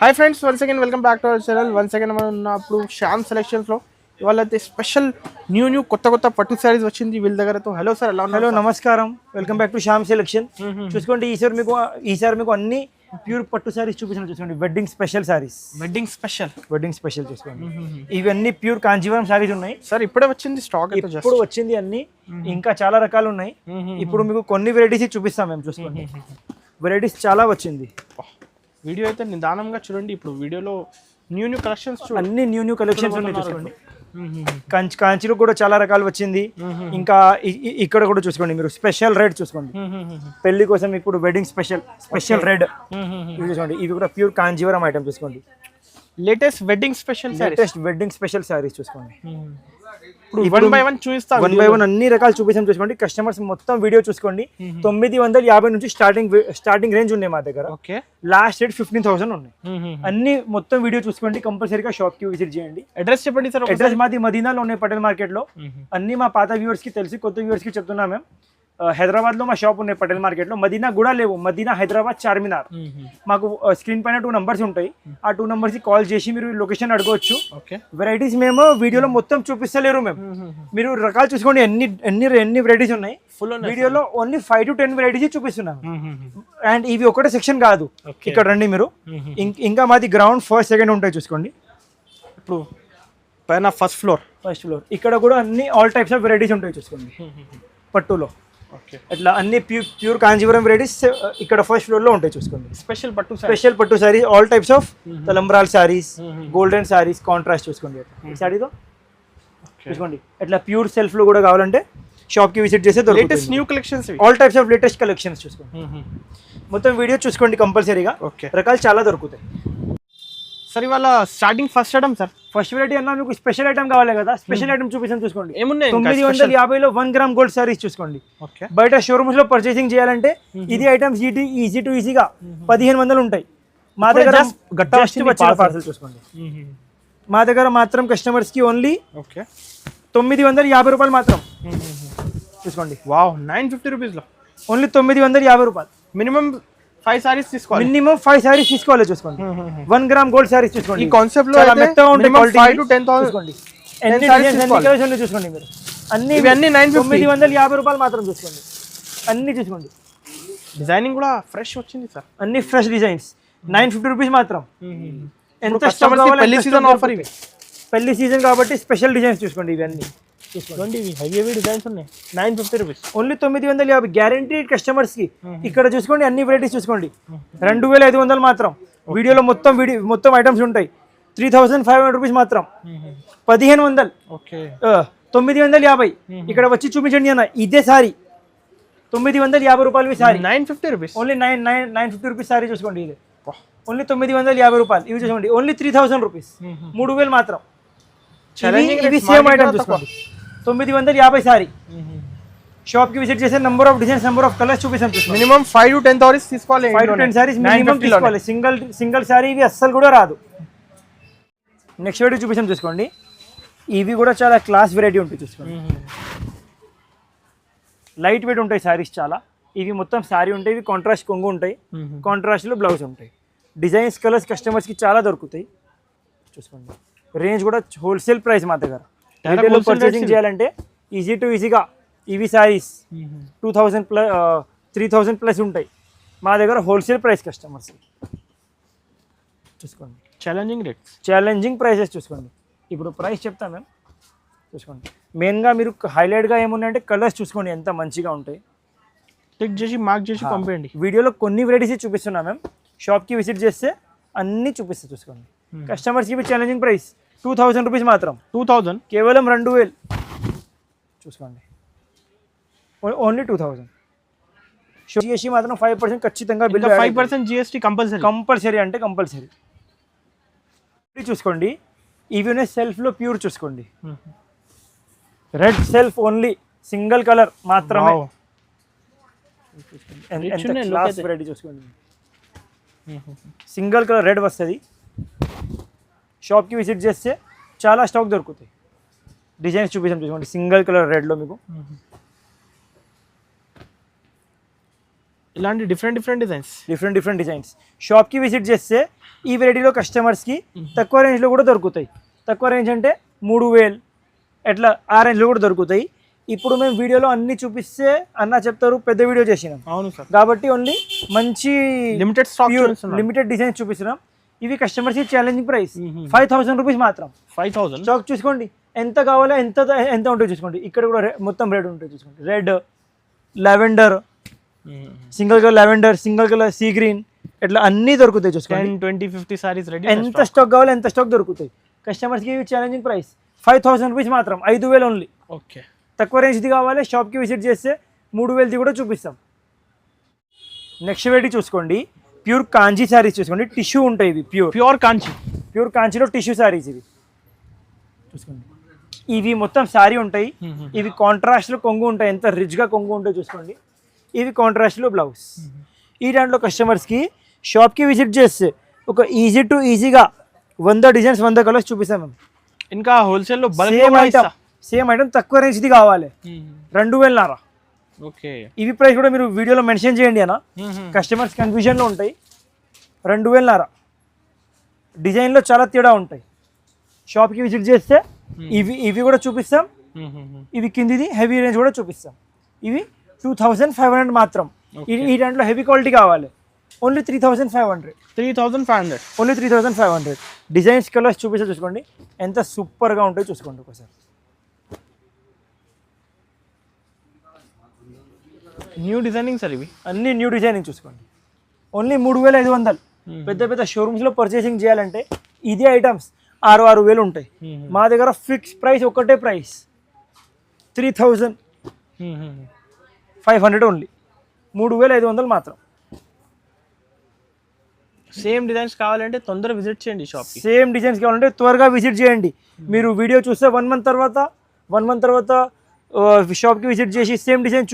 Hi friends, once again welcome back to our channel. Once again మనం ఉన్నప్పుడు శ్యామ్ సెలెక్షన్స్లో ఇవాళ అయితే స్పెషల్ న్యూ కొత్త పట్టు శారీస్ వచ్చింది వీళ్ళ దగ్గరతో. హలో సార్, ఎలా ఉన్నారు? హలో, నమస్కారం. Welcome back to Shyam selection. చూసుకోండి, ఈసారి మీకు అన్ని ప్యూర్ పట్టు శారీస్ చూపిస్తాను. చూసుకోండి, wedding special saris. Wedding special చూసుకోండి. ఇవన్నీ ప్యూర్ కాంజీవరం శారీస్ ఉన్నాయి సార్. ఇప్పుడే వచ్చింది స్టాక్, ఇప్పుడు వచ్చింది అన్ని. ఇంకా చాలా రకాలు ఉన్నాయి. ఇప్పుడు మీకు కొన్ని వెరైటీస్ చూపిస్తాం మేము. చూసుకోండి, వెరైటీస్ చాలా వచ్చింది. వీడియో అయితే నిదానంగా చూడండి. ఇప్పుడు వీడియోలో న్యూ కలెక్షన్స్ అన్ని న్యూ కలెక్షన్స్ ఉన్నాయి. చూసుకోండి, కాంచీలో కూడా చాలా రకాలు వచ్చింది. ఇంకా ఇక్కడ కూడా చూసుకోండి, మీరు స్పెషల్ రెడ్ చూసుకోండి. పెళ్లి కోసం ఇప్పుడు వెడ్డింగ్ స్పెషల్ రెడ్ చూసుకోండి. ఇవి కూడా ప్యూర్ కాంజీవరం ఐటమ్ చూసుకోండి. లేటెస్ట్ వెడ్డింగ్ స్పెషల్ సారీస్ చూసుకోండి. వన్ బై వన్ చూపిస్తాం. వన్ బై వన్ అన్ని రకాలు చూపిస్తాం. చూసుకోండి, కస్టమర్స్ మొత్తం వీడియో చూసుకోండి. 950 నుంచి స్టార్టింగ్ రేంజ్ ఉన్నాయి మా దగ్గర. లాస్ట్ రేట్ 15,000 ఉన్నాయి. అన్ని మొత్తం వీడియో చూసుకోండి. కంపల్సరీగా షాప్ కి విజిట్ చేయండి. అడ్రస్ చెప్పండి సార్. అడ్రస్ మాది మదీనాలో ఉన్నాయి, పటేల్ మార్కెట్ లో. అన్ని మా పాత వ్యూవర్స్ కి తెలిసి, కొత్త వ్యూవర్స్ కి చెప్తున్నా మేము. హైదరాబాద్ లో మా షాప్ ఉన్నాయి పటేల్ మార్కెట్ లో. మదీనా కూడా లేవు. మదీనా, హైదరాబాద్, చార్మినార్. మాకు స్క్రీన్ పైన 2 నంబర్స్ ఉంటాయి. ఆ 2 నంబర్స్ కి కాల్ చేసి మీరు లొకేషన్ అడగవచ్చు. వెరైటీస్ మేము వీడియోలో మొత్తం చూపిస్తలేరు మేము. మీరు రకాలు చూసుకోండి, ఎన్ని వెరైటీస్ ఉన్నాయి. వీడియోలో ఓన్లీ 5 to 10 వెరైటీస్ చూపిస్తున్నాం. అండ్ ఇవి ఒకటే సెక్షన్ కాదు. ఇక్కడ రండి మీరు. ఇంకా మాది గ్రౌండ్, ఫస్ట్, సెకండ్ ఉంటాయి. చూసుకోండి, ఇప్పుడు పైన ఫస్ట్ ఫ్లోర్. ఇక్కడ కూడా అన్ని ఆల్ టైప్స్ ఆఫ్ వెరైటీస్ ఉంటాయి. చూసుకోండి, పట్టులో అట్లా అన్ని ప్యూర్ కాంజీవరం వెరైటీస్ ఇక్కడ ఫస్ట్ ఫ్లోర్ లో ఉంటాయి. చూసుకోండి, స్పెషల్ పట్టు సారీస్, ఆల్ టైప్స్ ఆఫ్ తలంబ్రాల్ సారీస్, గోల్డెన్ సారీస్, కాంట్రాస్ట్. చూసుకోండి, ఈ సారీతో చూసుకోండి. అట్లా ప్యూర్ సెల్ఫ్ లో కూడా కావాలంటే షాప్ కి విజిట్ చేస్తే latest new collections, all types of latus collections చూసుకోండి. మొత్తం వీడియో చూసుకోండి కంపల్సరీగా. రకాలు చాలా దొరుకుతాయి సార్. ఇవాళ starting first item sir. First variety అన్నా మీకు స్పెషల్ ఐటమ్ కావాలి కదా, స్పెషల్ ఐటమ్ చూపిస్తాను. చూసుకోండి, ఏమున్నాయి? 950లో 1 గ్రామ్ గోల్డ్ సారీస్ చూసుకోండి. బయట షోరూమ్స్ లో పర్చేసింగ్ చేయాలంటే ఇది ఐటమ్స్ ఈజీగా 1500 ఉంటాయి. మా దగ్గర పార్సల్ చూసుకోండి. మా దగ్గర మాత్రం కస్టమర్స్ కి ఓన్లీ 950 రూపాయలు మాత్రం చూసుకోండి. వావ్, 950 రూపీస్ లో ఓన్లీ 950 రూపాయలు. మినిమం 5 సారీస్ తీసుకోవాలి. మినిమం 5 సారీస్ తీసుకోవాలి. చూసుకోండి, 1 గ్రామ్ గోల్డ్ సారీస్ చూసుకోండి. ఈ కాన్సెప్ట్ లో 5 to 10,000 చూసుకోండి. చూసుకోండి మీరు అన్ని 950 రూపాయలు మాత్రం చూసుకోండి. అన్ని చూసుకోండి. డిజైనింగ్ కూడా ఫ్రెష్ వచ్చింది సార్. అన్ని ఫ్రెష్ డిజైన్స్. 950 రూపీస్ మాత్రం. ఎంత పెళ్లి సీజన్ ఆఫర్ ఇవి. పెళ్లి సీజన్ కాబట్టి స్పెషల్ డిజైన్స్ చూసుకోండి. ఇవన్నీ చూసుకోండి, హెవీ డిజైన్స్ ఉన్నాయి. 950 రూపీస్ ఓన్లీ 950 గ్యారంటీడ్ కస్టమర్స్ కి. ఇక్కడ చూసుకోండి, అన్ని వెరైటీస్ చూసుకోండి. 2500 మాత్రం. వీడియోలో మొత్తం ఐటమ్స్ ఉంటాయి. 3500 రూపీస్ మాత్రం. 1500. 950. ఇక్కడ వచ్చి చూపించండి అన్న, ఇదే సారీ 950 రూపాయలు sorry. 950 rupees only 950 rupees sorry చూసుకోండి. ఇది ఓన్లీ 950 రూపాయలు. ఇవి చూసుకోండి, ఓన్లీ 3000 రూపీస్. 3000 మాత్రం. ఇవి సేమ్ ఐటమ్ చూసుకోండి. 950 సారీ. షాప్ కి విజిట్ చేసే number of designs, number of colours చూపిస్తాం. మినిమం 5 to 10 సారీస్ తీసుకోవాలి. 5 to 10 సారీస్ మినిమం తీసుకోవాలి. సింగిల్ సారీ ఇవి అస్సలు కూడా రాదు. నెక్స్ట్ వెరైటీ చూపిస్తాం. చూసుకోండి, ఇవి కూడా చాలా క్లాస్ వెరైటీ ఉంటాయి. చూసుకోండి, లైట్ వెయిట్ ఉంటాయి సారీస్ చాలా. ఇవి మొత్తం సారీ ఉంటాయి. ఇవి కాంట్రాస్ట్ కొంగు ఉంటాయి. కాంట్రాస్ట్ లో బ్లౌజ్ ఉంటాయి. డిజైన్స్, కలర్స్ కస్టమర్స్ కి చాలా దొరుకుతాయి. చూసుకోండి, రేంజ్ కూడా హోల్సేల్ ప్రైస్ మా దగ్గర. పర్చేసింగ్ చేయాలంటే ఈజీగా ఇవి సారీస్ 2000 ప్లస్ 3000 ప్లస్ ఉంటాయి మా దగ్గర. హోల్సేల్ ప్రైస్ కస్టమర్స్ చూసుకోండి. ఛాలెంజింగ్ ప్రైసెస్ చూసుకోండి. ఇప్పుడు ప్రైస్ చెప్తాను మేము. చూసుకోండి, మెయిన్గా మీరు హైలైట్గా ఏమున్నాయంటే కలర్స్ చూసుకోండి, ఎంత మంచిగా ఉంటాయి. టిక్ చేసి మార్క్ చేసి పంపేయండి. వీడియోలో కొన్ని వెరైటీస్ చూపిస్తున్నాం మేము. షాప్కి విజిట్ చేస్తే అన్నీ చూపిస్తే చూసుకోండి. కస్టమర్స్కి ఇవి ఛాలెంజింగ్ ప్రైస్ 2000 రూపీస్ మాత్రం. 2000 కేవలం 2000 చూసుకోండి. ఓన్లీ 2000. జిఎస్టీ మాత్రం 5% ఖచ్చితంగా బిల్. 5% జిఎస్టీ కంపల్సరీ అంటే కంపల్సరీ. చూసుకోండి, ఇవి సెల్ఫ్లో ప్యూర్ చూసుకోండి. Red self only, single colour మాత్రమే. వెరైటీ చూసుకోండి, సింగిల్ కలర్ రెడ్ వస్తుంది. షాప్కి విజిట్ చేస్తే చాలా స్టాక్ దొరుకుతాయి. డిజైన్స్ చూపిస్తాం. చూసుకోండి, సింగిల్ కలర్ రెడ్లో మీకు ఇలాంటి డిఫరెంట్ డిజైన్స్. Different designs. షాప్కి విజిట్ చేస్తే ఈ వెరైటీలో కస్టమర్స్కి తక్కువ రేంజ్లో కూడా దొరుకుతాయి. తక్కువ రేంజ్ అంటే 3000 ఎట్లా ఆ రేంజ్లో కూడా దొరుకుతాయి. ఇప్పుడు మేము వీడియోలో అన్ని చూపిస్తే అన్న చెప్తారు పెద్ద వీడియో చేసినాం. అవును సార్. కాబట్టి ఓన్లీ మంచి లిమిటెడ్ స్టాక్, లిమిటెడ్ డిజైన్స్ చూపిస్తున్నాం. ఇవి కస్టమర్స్కి ఛాలెంజింగ్ ప్రైస్ 5000 రూపీస్ మాత్రం. 5000 స్టాక్ చూసుకోండి ఎంత కావాలో ఎంత ఉంటుందో చూసుకోండి. ఇక్కడ కూడా మొత్తం రెడ్ ఉంటుంది చూసుకోండి. Red, lavender, single colour lavender, single colour sea green, ఇట్లా అన్నీ దొరుకుతాయి చూసుకోండి. 10, 20, 50 సారీస్ రెడీ. ఎంత స్టాక్ కావాలో ఎంత స్టాక్ దొరుకుతాయి. కస్టమర్స్కి ఛాలెంజింగ్ ప్రైస్ 5000 రూపీస్ మాత్రం. 5000 ఓన్లీ. ఓకే. తక్కువ రేంజ్ది కావాలి షాప్కి విజిట్ చేస్తే 3000ది కూడా చూపిస్తాం. నెక్స్ట్ వెరైటీ చూసుకోండి. ప్యూర్ కాంచీ శారీస్ చూసుకోండి. టిష్యూ ఉంటాయి ఇవి. ప్యూర్ కాంచీలో టిష్యూ శారీస్ ఇవి చూసుకోండి. ఇవి మొత్తం శారీ ఉంటాయి. ఇవి కాంట్రాస్ట్లో కొంగు ఉంటాయి. ఎంత రిచ్గా కొంగు ఉంటాయి చూసుకోండి. ఇవి కాంట్రాస్ట్లో బ్లౌజ్. ఈ దాంట్లో కస్టమర్స్కి షాప్కి విజిట్ చేస్తే ఒక ఈజీగా 100 డిజైన్స్ 100 కలర్స్ చూపిస్తాం మేము. ఇంకా హోల్సేల్లో సేమ్ ఐటమ్ తక్కువ రేంజ్ది కావాలి 2000. ఓకే. ఇవి ప్రైస్ కూడా మీరు వీడియోలో మెన్షన్ చేయండి అన్న. కస్టమర్స్ కన్ఫ్యూజన్లో ఉంటాయి. 2000. డిజైన్లో చాలా తేడా ఉంటాయి. షాప్కి విజిట్ చేస్తే ఇవి కూడా చూపిస్తాం. ఇవి కిందిది హెవీ రేంజ్ కూడా చూపిస్తాం. ఇవి 2500 మాత్రం. ఈ దాంట్లో హెవీ క్వాలిటీ కావాలి ఓన్లీ 3500. ఓన్లీ 3500. డిజైన్స్ కలర్స్ చూపిస్తే చూసుకోండి ఎంత సూపర్గా ఉంటాయో చూసుకోండి ఒకసారి. న్యూ డిజైనింగ్ సార్ ఇవి అన్ని న్యూ డిజైనింగ్ చూసుకోండి. ఓన్లీ 3500. పెద్ద షోరూమ్స్లో పర్చేసింగ్ చేయాలంటే ఇదే ఐటమ్స్ 6,000 ఉంటాయి. మా దగ్గర ఫిక్స్ ప్రైస్ ఒకటే ప్రైస్ 3500 ఓన్లీ. 3500 మాత్రం. సేమ్ డిజైన్స్ కావాలంటే తొందరగా విజిట్ చేయండి షాప్కి. సేమ్ డిజైన్స్ కావాలంటే త్వరగా విజిట్ చేయండి. మీరు వీడియో చూస్తే 1 మంత్ తర్వాత షాప్కి విజిట్ చేసి సేమ్ డిజైన్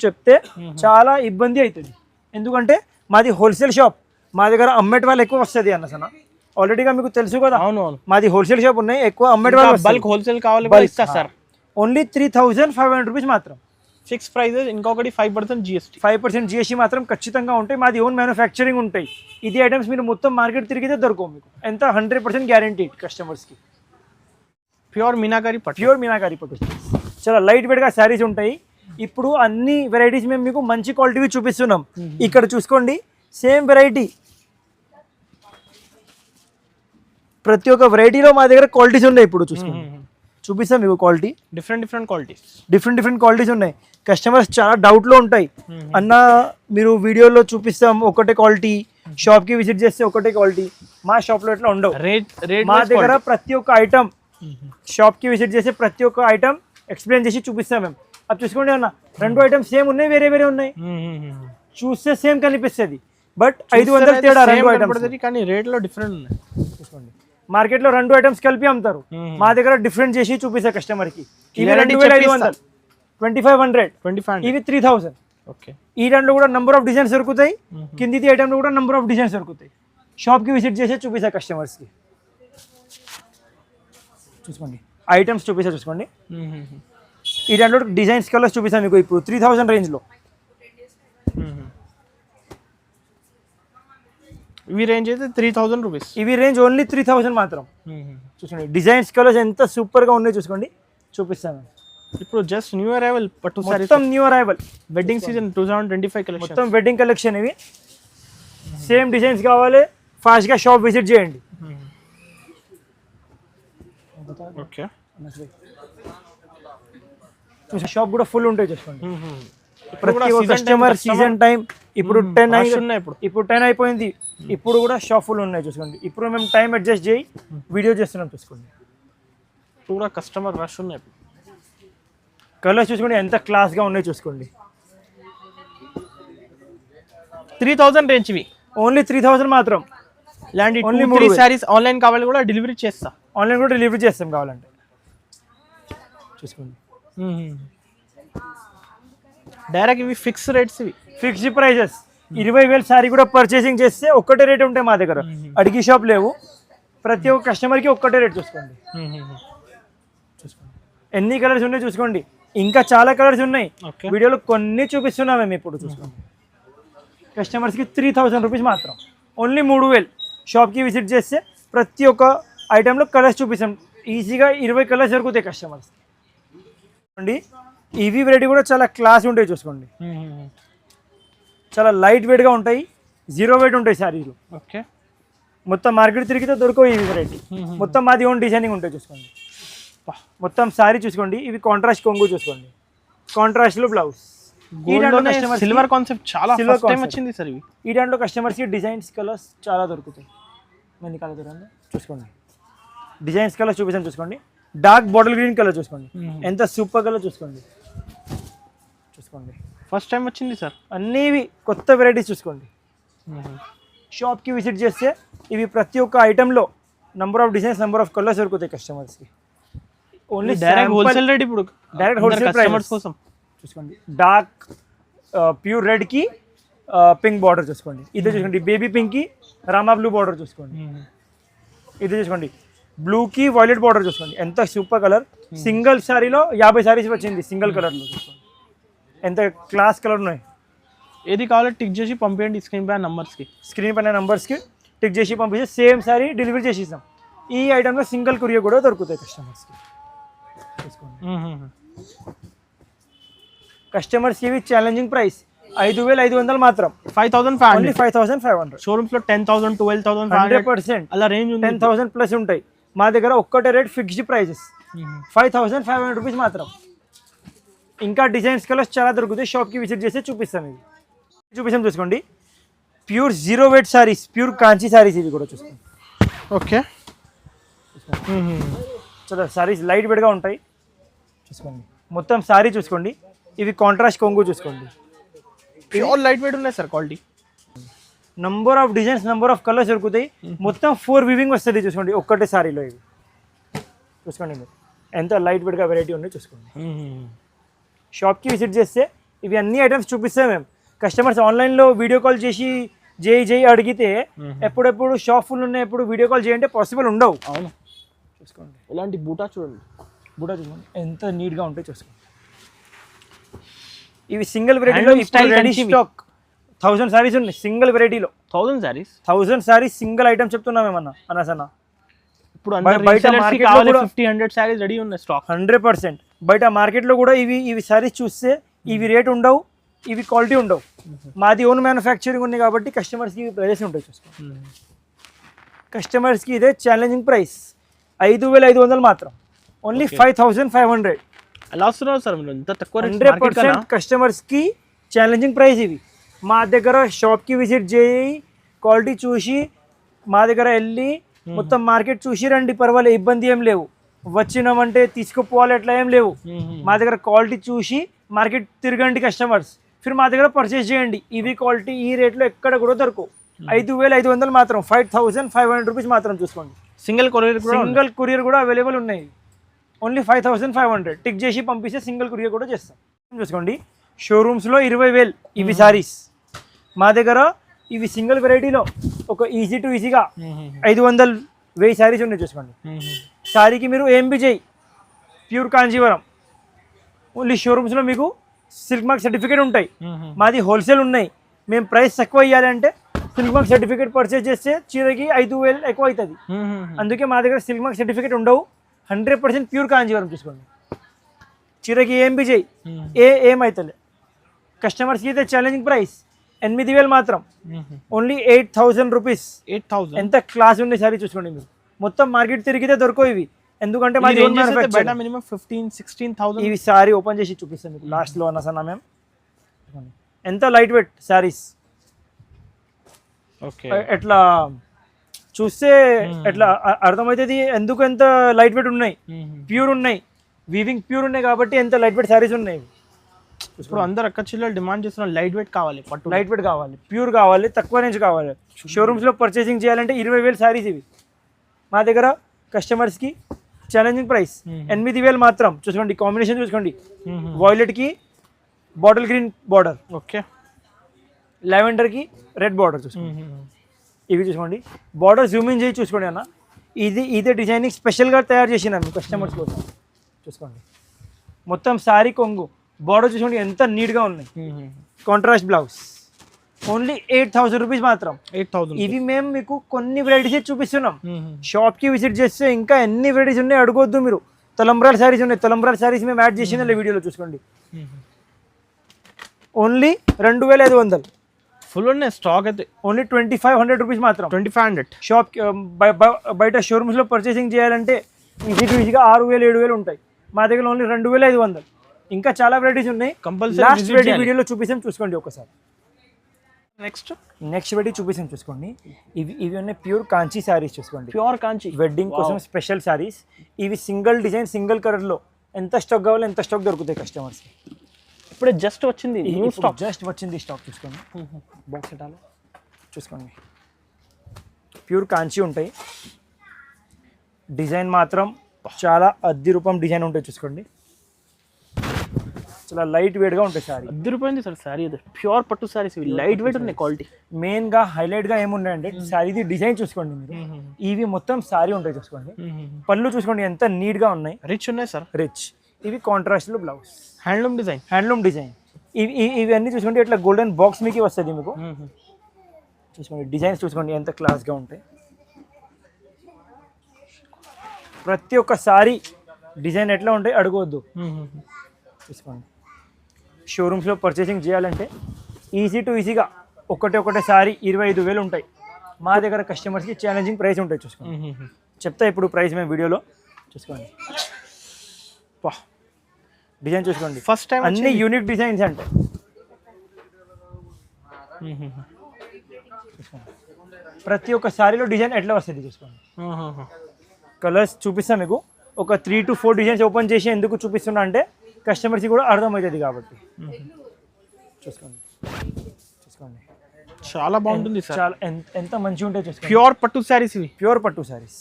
చెప్తే చాలా ఇబ్బంది అవుతుంది. ఎందుకంటే మాది హోల్సేల్ షాప్. మా దగ్గర అమ్మేటి వాళ్ళు ఎక్కువ వస్తుంది అన్న సన. ఆల్రెడీగా మీకు తెలుసు కదా. అవును. మాది హోల్సేల్ షాప్ ఉన్నాయి. ఎక్కువ అమ్మేటి వాళ్ళు బల్క్ హోల్సేల్ కావాలి సార్. ఓన్లీ 3500 రూపీస్ మాత్రం. Fix prices. ఇంకొకటి 5% GST. 5% GST మాత్రం ఖచ్చితంగా ఉంటాయి. మాది ఓన్ మ్యానుఫ్యాక్చరింగ్ ఉంటాయి. ఇది ఐటమ్స్ మీరు మొత్తం మార్కెట్ తిరిగితే దొరకవు మీకు. ఎంత 100% గ్యారంటీ కస్టమర్స్కి. ప్యూర్ మీనాకారి పట్టు. చాలా లైట్ వెయిట్గా శారీస్ ఉంటాయి. ఇప్పుడు అన్ని వెరైటీస్ మేము మీకు మంచి క్వాలిటీవి చూపిస్తున్నాం. ఇక్కడ చూసుకోండి సేమ్ వెరైటీ. ప్రతి ఒక్క వెరైటీలో మా దగ్గర క్వాలిటీస్ ఉన్నాయి. ఇప్పుడు చూపిస్తాం మీకు క్వాలిటీ. డిఫరెంట్ క్వాలిటీస్ ఉన్నాయి. కస్టమర్స్ చాలా డౌట్లో ఉంటాయి. అన్న మీరు వీడియోలో చూపిస్తాం ఒకటే క్వాలిటీ, షాప్కి విజిట్ చేస్తే ఒకటే క్వాలిటీ. మా షాప్లో ఇట్లా ఉండవు. మా దగ్గర ప్రతి ఒక్క ఐటమ్ షాప్కి విజిట్ చేస్తే ప్రతి ఒక్క ఐటమ్ ఎక్స్ప్లెయిన్ చేసి చూపిస్తాం మేము. అది చూసుకోండి అన్న 2 ఐటమ్స్ సేమ్ ఉన్నాయి, వేరే ఉన్నాయి. చూస్తే సేమ్ కనిపిస్తుంది బట్ 500 తేడా 2 ఐటమ్స్. కానీ రేట్లో డిఫరెంట్ ఉన్నాయి. చూసుకోండి మార్కెట్లో 2 ఐటమ్స్ కలిపి అమ్ముతారు. మా దగ్గర డిఫరెంట్ చేసి చూపిస్తారు కస్టమర్కి. ఇవి 2500, 2500. ఇవి 3000. ఓకే. ఈ దాంట్లో కూడా నెంబర్ ఆఫ్ డిజైన్స్ దొరుకుతాయి. కింది ఐటమ్లో కూడా నెంబర్ ఆఫ్ డిజైన్స్ దొరుకుతాయి. షాప్కి విజిట్ చేసి చూపిస్తారు కస్టమర్స్కి. చూసుకోండి ఐటమ్స్ చూసుకోండి. ఈ దాంట్లో డిజైన్స్ కలర్స్ చూపిస్తాను మీకు. ఇప్పుడు 3000 రేంజ్లో ఇవి రేంజ్ అయితే 3000 రూపీస్. ఇవి రేంజ్ ఓన్లీ 3000 మాత్రం. చూసుకోండి డిజైన్స్ కలర్స్ ఎంత సూపర్గా ఉన్నాయో చూసుకోండి. చూపిస్తాను. ఇప్పుడు జస్ట్ న్యూ అరైవల్ పట్టు సారీ. మొత్తం new arrival wedding season 2025 collection. మొత్తం వెడ్డింగ్ కలెక్షన్ ఇవి. సేమ్ డిజైన్స్ కావాలి ఫాస్ట్గా షాప్ విజిట్ చేయండి. ఓకే. షాప్ కూడా ఫుల్ ఉంటాయి చూసుకోండి. ప్రతి కస్టమర్ సీజన్ టైం ఇప్పుడు 10 అయిపోయింది. ఇప్పుడు కూడా షాప్ ఫుల్ ఉన్నాయి చూసుకోండి. ఇప్పుడు మేము టైం అడ్జస్ట్ చేయి వీడియో చేస్తున్నాం చూసుకోండి. ఇప్పుడు కూడా కస్టమర్ రష్ ఉన్నాయి. కలర్స్ చూసుకోండి ఎంత క్లాస్గా ఉన్నాయి చూసుకోండి. 3000 రేంజ్ ఇవి. ఓన్లీ 3000 మాత్రం. ఇలాంటి ఓన్లీ 3 సారీస్ ఆన్లైన్ కావాలి కూడా డెలివరీ చేస్తా. ఆన్లైన్ కూడా డెలివరీ చేస్తాం కావాలంటే చూసుకోండి. డైరెక్ట్ ఇవి ఫిక్స్ రేట్స్. ఇవి ఫిక్స్డ్ ప్రైజెస్. 20,000 సారీ కూడా పర్చేసింగ్ చేస్తే ఒక్కటే రేట్ ఉంటాయి మా దగ్గర. అడిగి షాప్ లేవు. ప్రతి ఒక్క కస్టమర్కి ఒక్కటే రేట్ చూసుకోండి. ఎన్ని కలర్స్ ఉన్నాయి చూసుకోండి. ఇంకా చాలా కలర్స్ ఉన్నాయి. వీడియోలో కొన్ని చూపిస్తున్నాం మేము ఇప్పుడు చూసుకోండి. కస్టమర్స్కి 3000 రూపీస్ మాత్రం, ఓన్లీ 3000. షాప్కి విజిట్ చేస్తే ప్రతి ఒక్క ఐటెంలో కలర్స్ చూపిస్తాం, ఈజీగా 20 కలర్స్ దొరుకుతాయి కస్టమర్స్ అండి. ఇవి వెరైటీ కూడా చాలా క్లాస్ ఉంటాయి చూసుకోండి, చాలా లైట్ వెయిట్గా ఉంటాయి, 0 వెయిట్ ఉంటాయి శారీలు. ఓకే, మొత్తం మార్కెట్ తిరిగితే దొరకవు ఇవి వెరైటీ, మొత్తం మాది ఓన్ డిజైనింగ్ ఉంటాయి చూసుకోండి. మొత్తం శారీ చూసుకోండి, ఇవి కాంట్రాస్ట్ కొంగు చూసుకోండి, కాంట్రాస్ట్లో బ్లౌజ్. సిల్వర్ కాన్సెప్ట్ చాలా ఫస్ట్ టైం వచ్చింది సార్ ఇవి. ఈ దాంట్లో కస్టమర్స్కి డిజైన్స్ కలర్స్ చాలా దొరుకుతాయి. ఎన్ని కలర్ దొరకండి చూసుకోండి, డిజైన్స్ కలర్ చూపిస్తాను చూసుకోండి. డార్క్ బాటిల్ గ్రీన్ కలర్ చూసుకోండి, ఎంత సూపర్ కలర్ చూసుకోండి. ఫస్ట్ టైం వచ్చింది సార్, అన్నీ కొత్త వెరైటీస్ చూసుకోండి. షాప్కి విజిట్ చేస్తే ఇవి ప్రతి ఒక్క ఐటెంలో number of designs, number of colours దొరుకుతాయి కస్టమర్స్కి. ఓన్లీ డైరెక్ట్ హోల్సేల్ రేట్, ఇప్పుడు డైరెక్ట్ హోల్సేల్ కస్టమర్స్ కోసం చూసుకోండి. డార్క్ ప్యూర్ రెడ్కి పింక్ బార్డర్ చూసుకోండి, ఇదే చూసుకోండి. బేబీ పింక్కి రామా బ్లూ బార్డర్ చూసుకోండి, ఇదే చూసుకోండి. బ్లూకి వైలెట్ బార్డర్ చూసుకోండి, ఎంత సూపర్ కలర్. సింగిల్ శారీలో 50 శారీస్ వచ్చింది సింగిల్ కలర్లో చూసుకోండి, ఎంత క్లాస్ కలర్ ఉన్నాయి. ఏది కావాలో టిక్ చేసి పంపించండి స్క్రీన్ పైన నంబర్స్కి. స్క్రీన్ పైన నంబర్స్కి టిక్ చేసి పంపిస్తే సేమ్ శారీ డెలివరీ చేసి ఇస్తాం. ఈ ఐటెంలో సింగిల్ కొరియర్ కూడా దొరుకుతాయి కస్టమర్స్కి. కస్టమర్స్కి ఇవి ఛాలెంజింగ్ ప్రైస్ 5500 మాత్రం, 5500, 5500. షోరూమ్స్ లో 10,000, 12,000, 100% అలా రేంజ్ ఉంది. 10,000 ప్లస్ ఉంటాయి. మా దగ్గర ఒక్కటే రేట్ ఫిక్స్డ్ ప్రైజెస్ 5500 రూపీస్ మాత్రం. ఇంకా డిజైన్స్ కలర్స్ చాలా దొరుకుతాయి, షాప్కి విజిట్ చేస్తే చూపిస్తాం. ఇవి చూపిస్తాం చూసుకోండి, pure 0 weight saris, pure Kanchi saris ఇవి కూడా చూసుకోండి. ఓకే, చాలా సారీస్ లైట్ వెయిట్గా ఉంటాయి చూసుకోండి. మొత్తం సారీ చూసుకోండి, ఇవి కాంట్రాస్ట్ కొంగు చూసుకోండి, ప్యూర్ లైట్ వెయిట్ ఉన్నాయి sir. Quality, number of designs, number of colours దొరుకుతాయి. మొత్తం 4 వివింగ్ వస్తుంది చూసుకోండి ఒక్కటే సారీలో. ఇవి చూసుకోండి మీరు ఎంత లైట్ వెయిట్గా వెరైటీ ఉన్నాయి చూసుకోండి. షాప్కి విజిట్ చేస్తే ఇవి అన్ని ఐటమ్స్ చూపిస్తాం మేము. కస్టమర్స్ ఆన్లైన్లో వీడియో కాల్ చేసి జై అడిగితే ఎప్పుడెప్పుడు షాప్ ఫుల్ ఉన్నాయి, ఎప్పుడు వీడియో కాల్ చేయంటే పాసిబుల్ ఉండవు. అవును, చూసుకోండి. ఇలాంటి బూటా చూడండి, బూటా చూసుకోండి ఎంత నీట్గా ఉంటాయి చూసుకోండి. ఇవి సింగిల్ వెరైటీలో రెడీ స్టాక్ 1000 సారీస్ ఉన్నాయి సింగిల్ వెరైటీలో. 1000 సారీస్ సింగిల్ ఐటమ్ చెప్తున్నాం ఏమన్నా అనసన్నా. ఇప్పుడు బయట మార్కెట్లో 50-100 సారీస్ రెడీ ఉన్నాయి స్టాక్. 100% బయట మార్కెట్లో కూడా ఇవి సారీస్ చూస్తే ఇవి రేట్ ఉండవు, ఇవి క్వాలిటీ ఉండవు. మాది ఓన్ మ్యానుఫ్యాక్చరింగ్ ఉంది కాబట్టి కస్టమర్స్కి ఇవి ప్రైజెస్ ఉంటాయి చూసుకోండి. కస్టమర్స్కి ఇదే ఛాలెంజింగ్ ప్రైస్ 5500 మాత్రం, ఓన్లీ 5500. ఎలా వస్తున్నారు సార్ మీరు ఇంత తక్కువ? 100% కస్టమర్స్కి ఛాలెంజింగ్ ప్రైస్ ఇవి. మా దగ్గర షాప్కి విజిట్ చేయి, క్వాలిటీ చూసి మా దగ్గర వెళ్ళి మొత్తం మార్కెట్ చూసి రండి, పర్వాలేదు, ఇబ్బంది ఏం లేవు. వచ్చినామంటే తీసుకుపోవాలి ఎట్లా ఏం లేవు. మా దగ్గర క్వాలిటీ చూసి మార్కెట్ తిరగండి కస్టమర్స్, ఫిర్ మా దగ్గర పర్చేస్ చేయండి. ఇవి క్వాలిటీ ఈ రేట్లో ఎక్కడ కూడా దొరకవు. 5500 మాత్రం, 5500 రూపీస్ మాత్రం చూసుకోండి. సింగిల్ కొరియర్ కూడా అవైలబుల్ ఉన్నాయి, ఓన్లీ 5500. టిక్ చేసి పంపిస్తే సింగిల్ కొరియర్ కూడా చేస్తాం చూసుకోండి. షోరూమ్స్లో 20,000 ఇవి సారీస్, మా దగ్గర ఇవి సింగిల్ వెరైటీలో ఒక ఈజీ టు ఈజీగా 500-1000 సారీస్ ఉన్నాయి చూసుకోండి. సారీకి మీరు ఏం చేయి ప్యూర్ కాంజీవరం, ఓన్లీ షోరూమ్స్లో మీకు సిల్క్ మార్క్ సర్టిఫికేట్ ఉంటాయి. మాది హోల్సేల్ ఉన్నాయి, మేము ప్రైస్ తక్కువ ఇవ్వాలంటే సిల్క్ మార్క్ సర్టిఫికేట్ పర్చేస్ చేస్తే చీరకి 5000 ఎక్కువ అవుతుంది. అందుకే మా దగ్గర సిల్క్ మార్క్ సర్టిఫికేట్ ఉండవు, 100% ప్యూర్ కాంజీవరం చూసుకోండి. చీరకి ఏం చేయి ఏమవుతుంది. కస్టమర్స్కి అయితే ఛాలెంజింగ్ ప్రైస్ 8000 మాత్రం, ఓన్లీ 8000 రూపీస్. 8000 ఎంత క్లాస్ ఉంది సారీ చూసుకోండి మీరు. మొత్తం మార్కెట్ తిరిగితే దొరకవు ఇవి, ఎందుకంటే మాది మినిమం 15-16,000. ఇవి సారీ ఓపెన్ చేసి చూపిస్తాను మీకు లాస్ట్లో అన్న సన్నా మ్యామ్. ఎంత లైట్ వెయిట్ సారీస్, ఎట్లా చూస్తే ఎట్లా అర్థమవుతుంది ఎందుకు ఎంత లైట్ వెయిట్ ఉన్నాయి. ప్యూర్ ఉన్నాయి, వీవింగ్ ప్యూర్ ఉన్నాయి కాబట్టి ఎంత లైట్ వెయిట్ సారీస్ ఉన్నాయి. ఇప్పుడు అందరు అక్క చిల్లలు డిమాండ్ చేస్తున్నారు లైట్ వెయిట్ కావాలి, పట్టు లైట్ వెయిట్ కావాలి, ప్యూర్ కావాలి, తక్కువ రేంజ్ కావాలి. షోరూమ్స్లో పర్చేసింగ్ చేయాలంటే 20,000 సారీస్ ఇవి. మా దగ్గర కస్టమర్స్కి ఛాలెంజింగ్ ప్రైస్ 8000 మాత్రం చూసుకోండి. కాంబినేషన్ చూసుకోండి, వాయిలెట్కి బాటిల్ గ్రీన్ బార్డర్, ఓకే, లావెండర్కి రెడ్ బార్డర్ చూసుకోండి. ఇవి చూసుకోండి, బార్డర్ జూమింగ్ చేసి చూసుకోండి అన్న. ఇదే డిజైనింగ్ స్పెషల్గా తయారు చేసినాము కస్టమర్స్ కోసం చూసుకోండి. మొత్తం శారీ కొంగు బార్డర్ చూసుకోండి ఎంత నీట్గా ఉన్నాయి. కాంట్రాస్ట్ బ్లౌజ్ ఓన్లీ 8,000 రూపీస్ మాత్రం. 8,000. ఇవి మేము మీకు కొన్ని వెరైటీస్ చూపిస్తున్నాం. షాప్ కి విజిట్ చేస్తే ఇంకా ఎన్ని వెరైటీస్ ఉన్నాయి అడగొద్దు మీరు. తలంబ్రాల్ శారీస్ ఉన్నాయి, తలంబ్రాల్ శారీస్ మేము యాడ్ చేసిన వీడియోలో చూసుకోండి. ఓన్లీ 2,500. ఫుల్ ఉన్నాయి స్టాక్ అయితే. ఓన్లీ 2,500 రూపీస్ మాత్రం. 2,500. షాప్ బయట షోరూమ్స్ లో పర్చేసింగ్ చేయాలంటే ఈజీగా 6,000 7,000 ఉంటాయి. మా దగ్గర ఓన్లీ 2,500. ఇంకా చాలా వెరైటీస్ ఉన్నాయి. కంపల్సరీ లాస్ట్ వెరైటీ వీడియోలో చూపిస్తాం, చూసుకోండి ఒకసారి. నెక్స్ట్ వెరైటీ చూపిస్తాం చూసుకోండి. ఇవి ఉన్నాయి ప్యూర్ కాంచీ శారీస్ చూసుకోండి. ప్యూర్ కాంచీ వెడ్డింగ్ కోసం స్పెషల్ శారీస్. ఇవి సింగిల్ డిజైన్ సింగిల్ కలర్ లో ఎంత స్టాక్ కావాలో ఎంత స్టాక్ దొరుకుతాయి కస్టమర్స్. ఇప్పుడే జస్ట్ వచ్చింది న్యూ స్టాక్. జస్ట్ వచ్చింది స్టాక్ చూసుకోండి. బాక్స్ ఎటాలో చూసుకోండి. ప్యూర్ కాంచీ ఉంటాయి. డిజైన్ మాత్రం చాలా అద్దె రూపం డిజైన్ ఉంటాయి చూసుకోండి. చాలా లైట్ వెయిట్ గా ఉంటాయి సారీ. 10 రూపాయలు సార్ సారీ. అది ప్యూర్ పట్టు సారీస్, లైట్ వెయిట్ ఉన్నాయి. క్వాలిటీ మెయిన్ గా హైలైట్ గా ఏమున్నాయంటే సారీది డిజైన్ చూసుకోండి మీరు. ఇవి మొత్తం సారీ ఉంటాయి చూసుకోండి. పళ్ళు చూసుకోండి ఎంత నీట్ గా ఉన్నాయి. రిచ్ ఉన్నాయి సార్, రిచ్. ఇవి కాంట్రాస్ట్ లో బ్లౌజ్, హ్యాండ్లూమ్ డిజైన్. ఇవన్నీ చూసుకోండి. ఇట్లా గోల్డెన్ బాక్స్ మీకు వస్తుంది మీకు. చూసుకోండి డిజైన్స్ చూసుకోండి ఎంత క్లాస్ గా ఉంటాయి. ప్రతి ఒక్క సారీ డిజైన్ ఎట్లా ఉంటాయి అడగవద్దు. చూసుకోండి. షోరూమ్స్లో పర్చేసింగ్ చేయాలంటే ఈజీగా ఒకటే సారీ 25,000 ఉంటాయి. మా దగ్గర కస్టమర్స్కి ఛాలెంజింగ్ ప్రైస్ ఉంటాయి చూసుకోండి. చెప్తా ఇప్పుడు ప్రైస్ మేము వీడియోలో. చూసుకోండి డిజైన్ చూసుకోండి. ఫస్ట్ టైం అన్ని యూనిక్ డిజైన్స్ అంటే. ప్రతి ఒక్క సారీలో డిజైన్ ఎట్లా వస్తుంది చూసుకోండి. కలర్స్ చూపిస్తాం మీకు. ఒక 3 to 4 డిజైన్స్ ఓపెన్ చేసి ఎందుకు చూపిస్తున్నా అంటే కస్టమర్స్కి కూడా అర్థమవుతుంది కాబట్టి. చూసుకోండి చాలా బాగుంటుంది సార్. చాలా ఎంత మంచిగా ఉంటాయి చూసుకోండి. ప్యూర్ పట్టు సారీస్ ఇవి. ప్యూర్ పట్టు సారీస్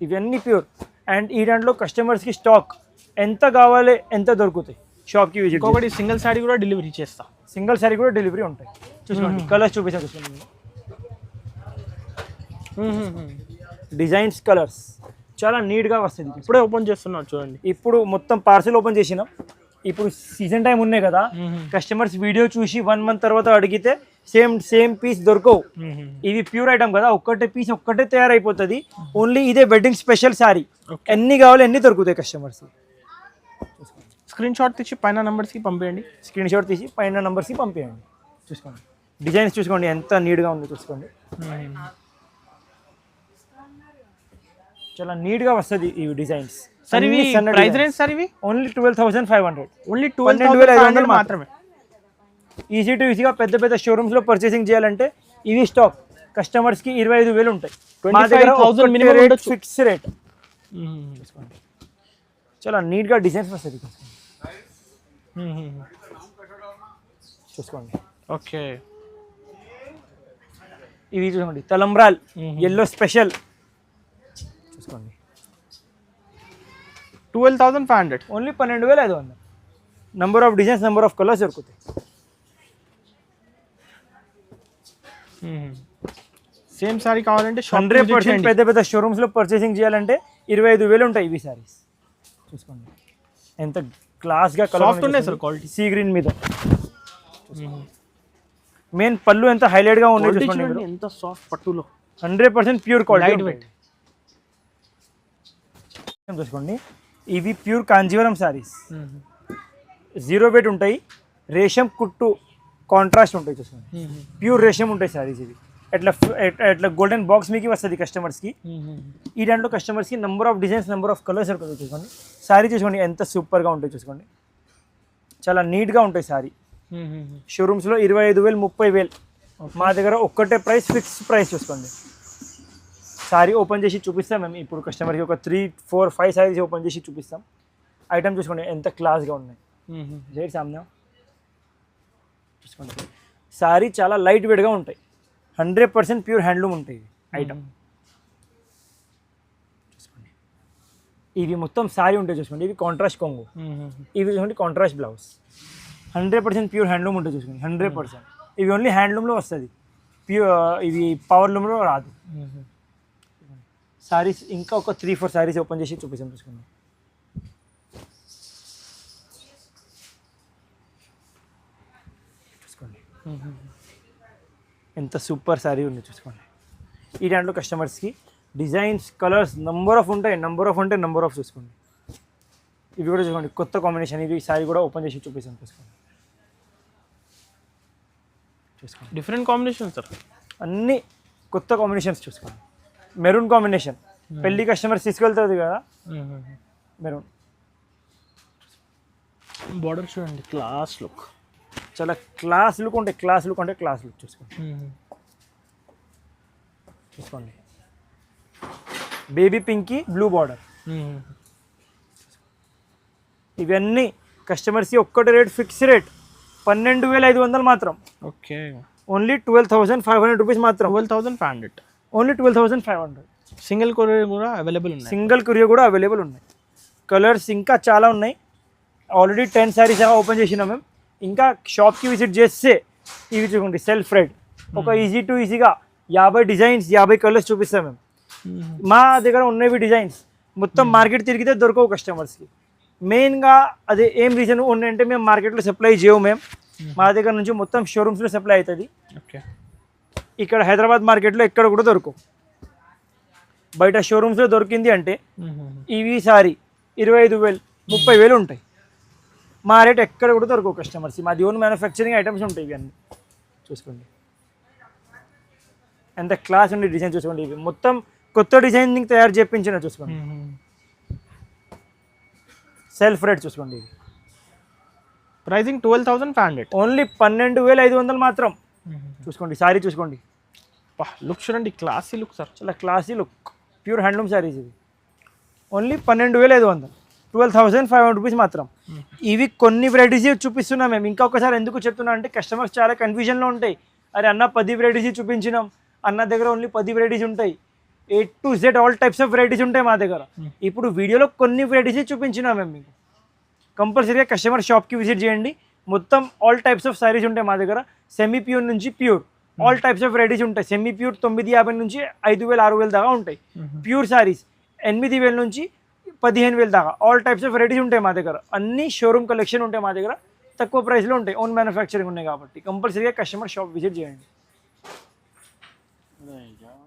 ఇవన్నీ ప్యూర్. అండ్ ఈ దాంట్లో కస్టమర్స్కి స్టాక్ ఎంత కావాలి ఎంత దొరుకుతాయి. షాప్కి విజిట్. ఒకటి సింగిల్ సారీ కూడా డెలివరీ చేస్తా. సింగిల్ సారీ కూడా డెలివరీ ఉంటాయి చూసుకోండి. కలర్స్ చూపిస్తాను చూసుకోండి. డిజైన్స్ కలర్స్ చాలా నీట్గా వస్తుంది. ఇప్పుడే ఓపెన్ చేస్తున్నాను చూడండి. ఇప్పుడు మొత్తం పార్సల్ ఓపెన్ చేసినాం. ఇప్పుడు సీజన్ టైం ఉన్నాయి కదా, కస్టమర్స్ వీడియో చూసి 1 month తర్వాత అడిగితే సేమ్ పీస్ దొరకవు. ఇవి ప్యూర్ ఐటమ్ కదా, ఒక్కటే పీస్ ఒక్కటే తయారైపోతుంది. ఓన్లీ ఇదే వెడ్డింగ్ స్పెషల్ సారీ. ఎన్ని కావాలి ఎన్ని దొరుకుతాయి కస్టమర్స్. స్క్రీన్ షాట్ తీసి పైన నంబర్స్కి పంపేయండి. చూసుకోండి డిజైన్స్ చూసుకోండి ఎంత నీట్గా ఉందో చూసుకోండి. చాలా నీట్గా వస్తుంది ఈ డిజైన్స్. సార్ ఇవి ప్రైస్ రేంజ్ సార్ ఇవి ఓన్లీ 12,500. ఓన్లీ 12,500 మాత్రమే. ఈజీగా పెద్ద షోరూమ్స్ లో పర్చేసింగ్ చేయాలంటే ఇవి స్టాక్ కస్టమర్స్ కి 25,000 ఉంటాయి. మా దగ్గర 25,000 మినిమం ఉండొచ్చు. Fix rate. చాలా నీట్ గా డిజైన్స్ వస్తుంది చూసుకోండి. ఓకే ఇవి చూసుకోండి తలంబ్రాల్ ఎల్లో స్పెషల్ చూసుకోండి. 12,500. Only 12,500. Number of designs number of colours దొరుకుతాయి. సేమ్ సారీ కావాలంటే 100% పెద్ద షోరూమ్స్ లో పర్చేసింగ్ చేయాలంటే 25,000 ఉంటాయి ఇవి సారీస్. చూసుకోండి ఎంత క్లాస్ గా కలర్ ఉన్నాయి సార్. క్వాలిటీ సీ గ్రీన్ మీద. మెయిన్ పళ్ళు ఎంత హైలైట్ గా ఉన్నాయి చూసుకోండి. ఎంత సాఫ్ట్ పట్టులో 100% ప్యూర్ క్వాలిటీ. లైట్ వెయిట్ చూసుకోండి. ఇవి ప్యూర్ కాంజీవరం సారీస్. 0 weight ఉంటాయి. రేషం కుట్టు కాంట్రాస్ట్ ఉంటాయి చూసుకోండి. ప్యూర్ రేషం ఉంటాయి సారీస్ ఇవి. ఎట్లా గోల్డెన్ బాక్స్ మీకు వస్తుంది కస్టమర్స్కి. ఈ దాంట్లో కస్టమర్స్కి number of designs number of colours ఉంటుంది చూసుకోండి. సారీ చూసుకోండి ఎంత సూపర్గా ఉంటాయి చూసుకోండి. చాలా నీట్గా ఉంటాయి సారీ. షోరూమ్స్లో 25,000 30,000. మా దగ్గర ఒక్కటే ప్రైస్ ఫిక్స్ ప్రైస్ చూసుకోండి. సారీ ఓపెన్ చేసి చూపిస్తాం మేము ఇప్పుడు కస్టమర్కి. ఒక 3 4 5 సారీస్ ఓపెన్ చేసి చూపిస్తాం. ఐటమ్ చూసుకోండి ఎంత క్లాస్గా ఉన్నాయి. రేట్ సామ్నా చూసుకోండి. సారీ చాలా లైట్ వెయిట్గా ఉంటాయి. 100% ప్యూర్ హ్యాండ్లూమ్ ఉంటాయి ఐటమ్ చూసుకోండి. ఇవి మొత్తం సారీ ఉంటాయి చూసుకోండి. ఇవి కాంట్రాస్ట్ కొంగు. ఇవి చూసుకోండి కాంట్రాస్ట్ బ్లౌజ్. 100% ప్యూర్ హ్యాండ్లూమ్ ఉంటుంది చూసుకోండి. 100%. ఇవి ఓన్లీ హ్యాండ్లూమ్లో వస్తుంది. ఇవి పవర్ లూమ్లో రాదు. సారీస్ ఇంకా ఒక 3 4 సారీస్ ఓపెన్ చేసి చూపిస్తాం చూసుకోండి. చూసుకోండి ఎంత సూపర్ శారీ ఉంది చూసుకోండి. ఈ దాంట్లో కస్టమర్స్కి డిజైన్స్ కలర్స్ నంబర్ ఆఫ్ చూసుకోండి. ఇవి కూడా చూసుకోండి, కొత్త కాంబినేషన్. ఇది శారీ కూడా ఓపెన్ చేసి చూపిస్తాను చూసుకోండి. డిఫరెంట్ కాంబినేషన్ సార్, అన్ని కొత్త కాంబినేషన్స్ చూసుకోండి. మెరూన్ కాంబినేషన్ పెళ్లి కస్టమర్స్ తీసుకెళ్తుంది కదా, మెరూన్. బార్డర్ చూడండి, క్లాస్ లుక్, చాలా క్లాస్ లుక్ ఉంటాయి. క్లాస్ లుక్ చూసుకోండి. బేబీ పింక్కి బ్లూ బార్డర్. ఇవన్నీ కస్టమర్స్కి ఒక్కటి రేట్, ఫిక్స్ రేట్ 12,500 మాత్రం. ఓకే, ఓన్లీ 12,500 రూపీస్ మాత్రం. 12,500, ఓన్లీ 12,500. సింగిల్ కొరియర్ కూడా అవైలబుల్ ఉన్నాయి. సింగిల్ కొరియర్ కూడా అవైలబుల్ ఉన్నాయి. కలర్స్ ఇంకా చాలా ఉన్నాయి. ఆల్రెడీ 10 శారీస్ ఓపెన్ చేసినాం మేము. ఇంకా షాప్కి విజిట్ చేస్తే ఇవి చూడండి, సెల్ఫ్ రేట్ ఒక ఈజీగా 50 డిజైన్స్ 50 కలర్స్ చూపిస్తాం మేము. మా దగ్గర ఉన్నవి డిజైన్స్ మొత్తం మార్కెట్ తిరిగితే దొరకవు కస్టమర్స్కి. మెయిన్గా అదే ఏం రీజన్ ఉన్నాయంటే మేము మార్కెట్లో సప్లై చేయము. మేము మా దగ్గర నుంచి మొత్తం షోరూమ్స్లో సప్లై అవుతుంది. ఓకే, ఇక్కడ హైదరాబాద్ మార్కెట్లో ఎక్కడ కూడా దొరకవు. బయట షోరూమ్స్లో దొరికింది అంటే ఇవి సారీ 25,000 30,000 ఉంటాయి. మా రేట్ ఎక్కడ కూడా దొరకవు కస్టమర్స్. మాది ఓన్ మ్యానుఫ్యాక్చరింగ్ ఐటమ్స్ ఉంటాయి. ఇవన్నీ చూసుకోండి, ఎంత క్లాస్ ఉండే డిజైన్ చూసుకోండి. ఇవి మొత్తం కొత్త డిజైనింగ్ తయారు చేయించిన చూసుకోండి. సెల్ఫ్ రేట్ చూసుకోండి. ఇది ప్రైజింగ్ 12,500, ఓన్లీ 12,500 మాత్రం. చూసుకోండి సారీ చూసుకోండి. లుక్ చూడండి, క్లాసీ లుక్ సార్, చాలా classy look. Pure handloom saris ఇవి. ఓన్లీ 12,500, 12,500 రూపీస్ మాత్రం. ఇవి కొన్ని వెరైటీస్ చూపిస్తున్నాం మేము. ఇంకా ఒకసారి ఎందుకు చెప్తున్నా అంటే కస్టమర్స్ చాలా కన్ఫ్యూజన్లో ఉంటాయి. అరే అన్న 10 వెరైటీస్ చూపించినాం, అన్న దగ్గర ఓన్లీ 10 వెరైటీస్ ఉంటాయి. A to Z all types of varieties ఉంటాయి మా దగ్గర. ఇప్పుడు వీడియోలో కొన్ని వెరైటీస్ చూపించినాం మేము మీకు. కంపల్సరీగా కస్టమర్ షాప్కి విజిట్ చేయండి. మొత్తం ఆల్ టైప్స్ ఆఫ్ శారీస్ ఉంటాయి మా దగ్గర. సెమీ ప్యూర్ నుంచి pure all types of varieties ఉంటాయి. సెమీ ప్యూర్ 950 నుంచి 5,000 6,000 దాకా ఉంటాయి. ప్యూర్ శారీస్ 8,000 నుంచి 15,000 దాకా ఆల్ టైప్స్ ఆఫ్ వెరైటీస్ ఉంటాయి మా దగ్గర. అన్ని షోరూమ్ కలెక్షన్ ఉంటాయి మా దగ్గర. తక్కువ ప్రైస్లో ఉంటాయి, ఓన్ మ్యానుఫ్యాక్చరింగ్ ఉన్నాయి కాబట్టి కంపల్సరీగా కస్టమర్ షాప్ విజిట్ చేయండి.